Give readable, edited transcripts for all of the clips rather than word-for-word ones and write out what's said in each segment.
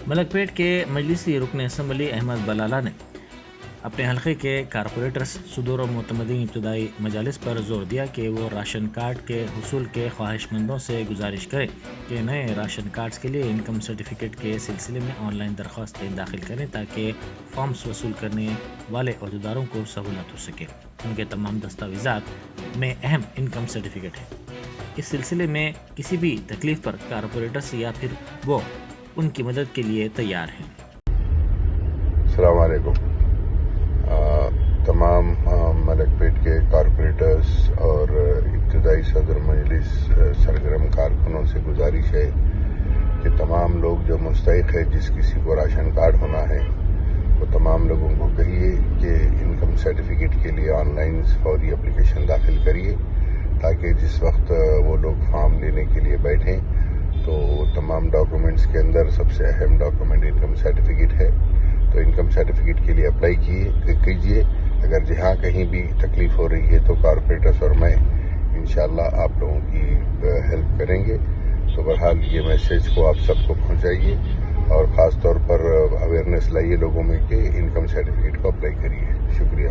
ملک پیٹ کے مجلسی رکن اسمبلی احمد بلالہ نے اپنے حلقے کے کارپوریٹرز صدور و معتمدین ابتدائی مجالس پر زور دیا کہ وہ راشن کارڈ کے حصول کے خواہش مندوں سے گزارش کریں کہ نئے راشن کارڈز کے لیے انکم سرٹیفکیٹ کے سلسلے میں آن لائن درخواستیں داخل کریں تاکہ فارمز وصول کرنے والے عہدیداروں کو سہولت ہو سکے۔ ان کے تمام دستاویزات میں اہم انکم سرٹیفکیٹ ہے۔ اس سلسلے میں کسی بھی تکلیف پر کارپوریٹرز یا پھر وہ ان کی مدد کے لیے تیار ہیں۔ السلام علیکم۔ تمام ملک پیٹ کے کارپوریٹرز اور ابتدائی صدر مجلس سرگرم کارکنوں سے گزارش ہے کہ تمام لوگ جو مستحق ہے، جس کسی کو راشن کارڈ ہونا ہے، وہ تمام لوگوں کو کہیے کہ انکم سرٹیفکیٹ کے لیے آن لائن فوری اپلیکیشن داخل کریے، تاکہ جس وقت وہ لوگ فارم لینے کے لیے بیٹھیں تو تمام ڈاکومنٹس کے اندر سب سے اہم ڈاکومنٹ انکم سرٹیفکیٹ ہے۔ تو انکم سرٹیفکیٹ کے لیے اپلائی کیجیے۔ اگر جہاں کہیں بھی تکلیف ہو رہی ہے تو کارپوریٹرز اور میں انشاءاللہ آپ لوگوں کی ہیلپ کریں گے۔ تو بہرحال یہ میسیج کو آپ سب کو پہنچائیے اور خاص طور پر اویئرنیس لائیے لوگوں میں کہ انکم سرٹیفکیٹ کو اپلائی کریے۔ شکریہ۔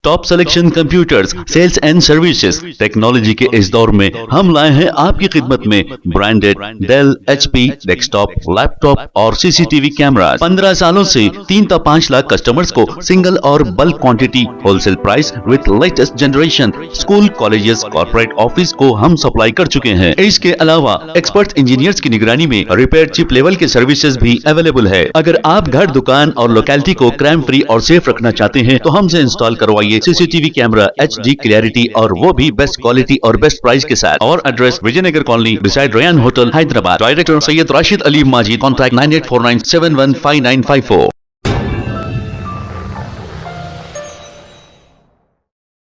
Top selection computers sales and services technology کے اس دور میں ہم لائے ہیں آپ کی خدمت میں branded Dell, H P desktop, laptop اور C C T V cameras. 15 سالوں سے 3 تا 5 لاکھ کسٹمرز کو سنگل اور bulk quantity wholesale price with latest generation school, colleges, corporate office کو ہم سپلائی کر چکے ہیں۔ اس کے علاوہ ایکسپرٹ انجینئرز کی نگرانی میں ریپیئر چپ لیول کے سروسز بھی اویلیبل ہے۔ اگر آپ گھر، دکان اور لوکیلٹی کو کرائم فری اور سیف رکھنا چاہتے ہیں تو ہم سے انسٹال کروائیے C C T V camera H D clarity, اور وہ بھی بیسٹ کوالٹی اور بیسٹ پرائز کے ساتھ۔ اور address Vijay Nagar colony beside Ryan hotel, Hyderabad. Director Syed Rashid Ali Majid. Contact 9849715954۔